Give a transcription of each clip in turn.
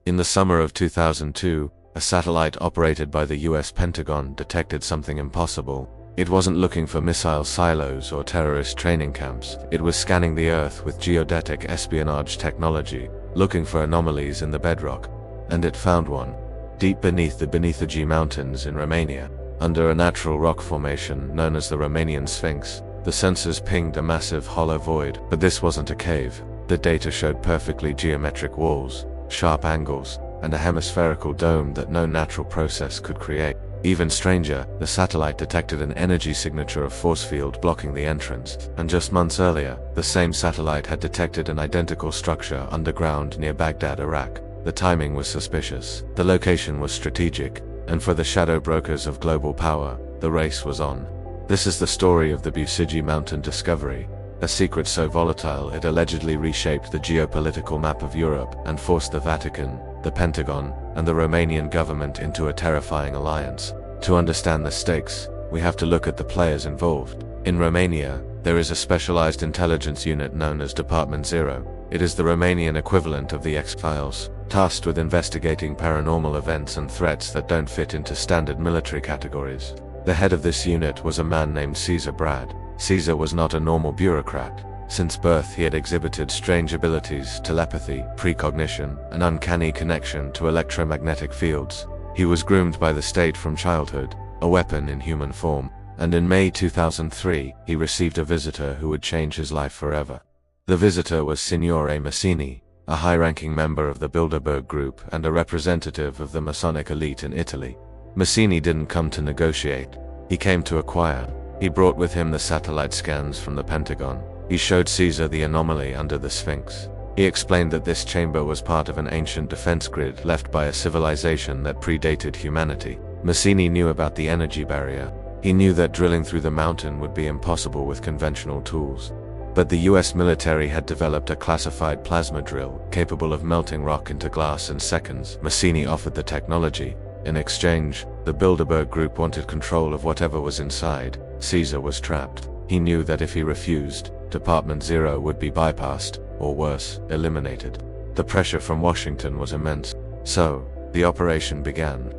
In the summer of 2002, a satellite operated by the US Pentagon detected something impossible. It wasn't looking for missile silos or terrorist training camps. It was scanning the Earth with geodetic espionage technology, looking for anomalies in the bedrock. And it found one. Deep beneath the Bucegi Mountains in Romania, under a natural rock formation known as the Romanian Sphinx, the sensors pinged a massive hollow void. But this wasn't a cave. The data showed perfectly geometric walls, sharp angles, and a hemispherical dome that no natural process could create. Even stranger, the satellite detected an energy signature of force field blocking the entrance, and just months earlier, the same satellite had detected an identical structure underground near Baghdad, Iraq. The timing was suspicious, the location was strategic, and for the shadow brokers of global power, the race was on. This is the story of the Bucegi Mountain discovery, a secret so volatile it allegedly reshaped the geopolitical map of Europe and forced the Vatican, the Pentagon, and the Romanian government into a terrifying alliance. To understand the stakes, we have to look at the players involved. In Romania, there is a specialized intelligence unit known as Department Zero. It is the Romanian equivalent of the X-Files, tasked with investigating paranormal events and threats that don't fit into standard military categories. The head of this unit was a man named Caesar Brad. Caesar was not a normal bureaucrat. Since birth he had exhibited strange abilities, telepathy, precognition, an uncanny connection to electromagnetic fields. He was groomed by the state from childhood, a weapon in human form, and in May 2003 he received a visitor who would change his life forever. The visitor was Signore Massini, a high-ranking member of the Bilderberg Group and a representative of the Masonic elite in Italy. Massini didn't come to negotiate, he came to acquire. He brought with him the satellite scans from the Pentagon. He showed Caesar the anomaly under the Sphinx. He explained that this chamber was part of an ancient defense grid left by a civilization that predated humanity. Massini knew about the energy barrier. He knew that drilling through the mountain would be impossible with conventional tools. But the US military had developed a classified plasma drill capable of melting rock into glass in seconds. Massini offered the technology. In exchange, the Bilderberg Group wanted control of whatever was inside. Caesar was trapped. He knew that if he refused, Department Zero would be bypassed, or worse, eliminated. The pressure from Washington was immense. So, the operation began.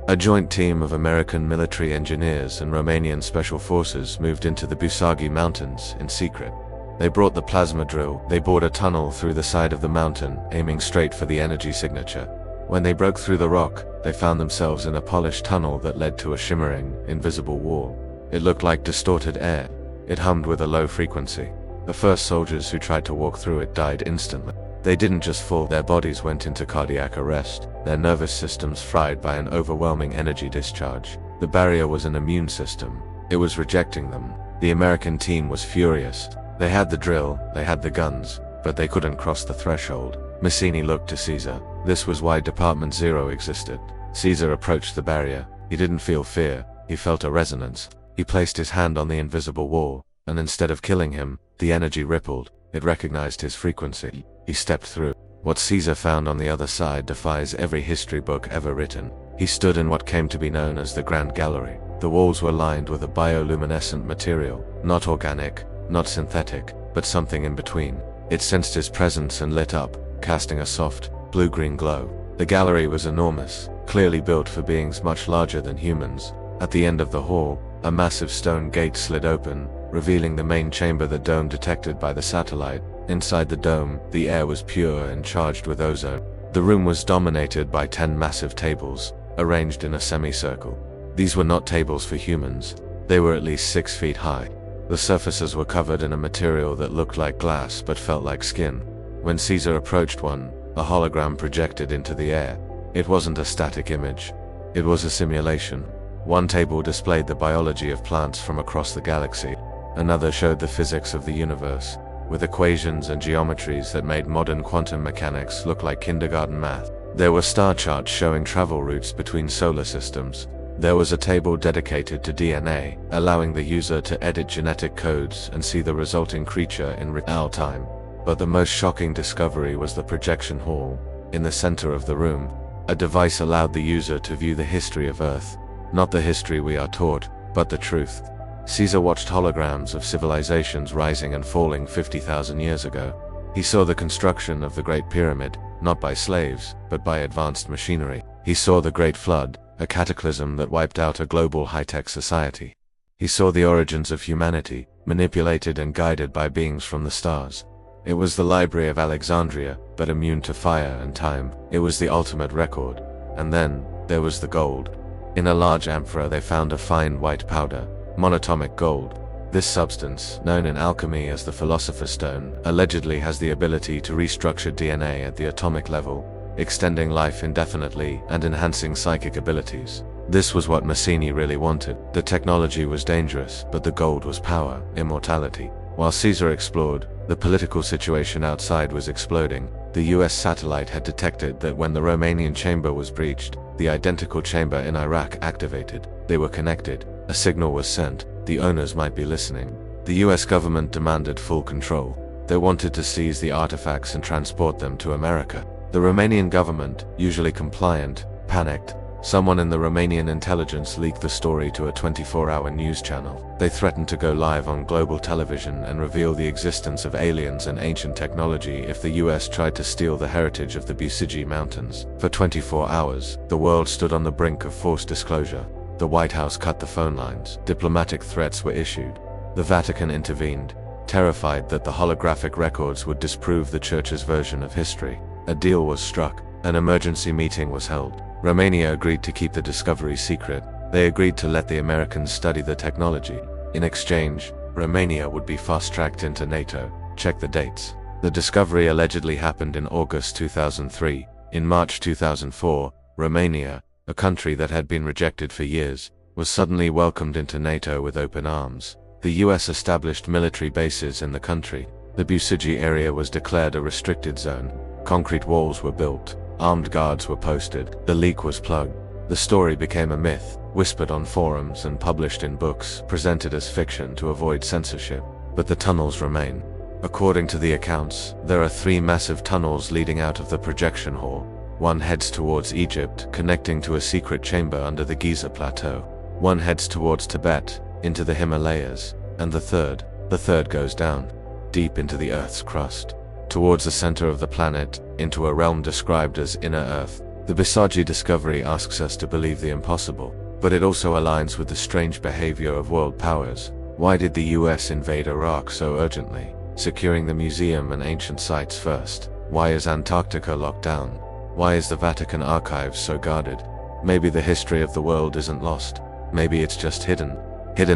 A joint team of American military engineers and Romanian special forces moved into the Bucegi Mountains in secret. They brought the plasma drill. They bored a tunnel through the side of the mountain, aiming straight for the energy signature. When they broke through the rock, they found themselves in a polished tunnel that led to a shimmering, invisible wall. It looked like distorted air. It hummed with a low frequency. The first soldiers who tried to walk through it died instantly. They didn't just fall, their bodies went into cardiac arrest, their nervous systems fried by an overwhelming energy discharge. The barrier was an immune system. It was rejecting them. The American team was furious. They had the drill, they had the guns, but they couldn't cross the threshold. Massini looked to Caesar. This was why Department Zero existed. Caesar approached the barrier. He didn't feel fear, he felt a resonance. He placed his hand on the invisible wall, and instead of killing him, the energy rippled. It recognized his frequency. He stepped through. What Caesar found on the other side defies every history book ever written. He stood in what came to be known as the Grand Gallery. The walls were lined with a bioluminescent material, not organic, not synthetic, but something in between. It sensed his presence and lit up, casting a soft, blue-green glow. The gallery was enormous, clearly built for beings much larger than humans. At the end of the hall, a massive stone gate slid open, revealing the main chamber, the dome detected by the satellite. Inside the dome, the air was pure and charged with ozone. The room was dominated by 10 massive tables, arranged in a semicircle. These were not tables for humans. They were at least 6 feet high. The surfaces were covered in a material that looked like glass but felt like skin. When Caesar approached one, a hologram projected into the air. It wasn't a static image. It was a simulation. One table displayed the biology of plants from across the galaxy. Another showed the physics of the universe, with equations and geometries that made modern quantum mechanics look like kindergarten math. There were star charts showing travel routes between solar systems. There was a table dedicated to DNA, allowing the user to edit genetic codes and see the resulting creature in real time. But the most shocking discovery was the projection hall. In the center of the room, a device allowed the user to view the history of Earth. Not the history we are taught, but the truth. Caesar watched holograms of civilizations rising and falling 50,000 years ago. He saw the construction of the Great Pyramid, not by slaves, but by advanced machinery. He saw the Great Flood, a cataclysm that wiped out a global high-tech society. He saw the origins of humanity, manipulated and guided by beings from the stars. It was the Library of Alexandria, but immune to fire and time. It was the ultimate record. And then, there was the gold. In a large amphora they found a fine white powder, monatomic gold. This substance, known in alchemy as the Philosopher's Stone, allegedly has the ability to restructure DNA at the atomic level, extending life indefinitely and enhancing psychic abilities. This was what Mazzini really wanted. The technology was dangerous, but the gold was power, immortality. While Caesar explored, the political situation outside was exploding. The US satellite had detected that when the Romanian chamber was breached, the identical chamber in Iraq activated. They were connected. A signal was sent. The owners might be listening. The US government demanded full control. They wanted to seize the artifacts and transport them to America. The Romanian government, usually compliant, panicked. Someone in the Romanian intelligence leaked the story to a 24-hour news channel. They threatened to go live on global television and reveal the existence of aliens and ancient technology if the US tried to steal the heritage of the Bucegi Mountains. For 24 hours, the world stood on the brink of forced disclosure. The White House cut the phone lines. Diplomatic threats were issued. The Vatican intervened, terrified that the holographic records would disprove the Church's version of history. A deal was struck. An emergency meeting was held. Romania agreed to keep the discovery secret. They agreed to let the Americans study the technology. In exchange, Romania would be fast-tracked into NATO. Check the dates. The discovery allegedly happened in August 2003. In March 2004, Romania, a country that had been rejected for years, was suddenly welcomed into NATO with open arms. The US established military bases in the country. The Bucegi area was declared a restricted zone. Concrete walls were built. Armed guards were posted. The leak was plugged. The story became a myth, whispered on forums and published in books, presented as fiction to avoid censorship. But the tunnels remain. According to the accounts, there are 3 massive tunnels leading out of the projection hall. One heads towards Egypt, connecting to a secret chamber under the Giza Plateau. One heads towards Tibet, into the Himalayas. And the third goes down, deep into the Earth's crust, towards the center of the planet, into a realm described as Inner Earth. The Bucegi discovery asks us to believe the impossible, but it also aligns with the strange behavior of world powers. Why did the US invade Iraq so urgently, securing the museum and ancient sites first? Why is Antarctica locked down? Why is the Vatican archives so guarded? Maybe the history of the world isn't lost. Maybe it's just hidden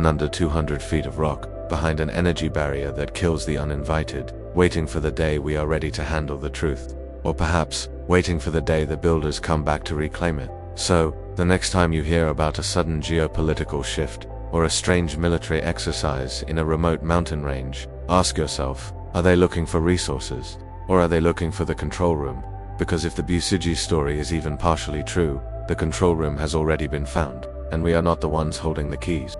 under 200 feet of rock, behind an energy barrier that kills the uninvited, waiting for the day we are ready to handle the truth. Or perhaps, waiting for the day the builders come back to reclaim it. So, the next time you hear about a sudden geopolitical shift, or a strange military exercise in a remote mountain range, ask yourself, are they looking for resources? Or are they looking for the control room? Because if the Bucegi story is even partially true, the control room has already been found, and we are not the ones holding the keys.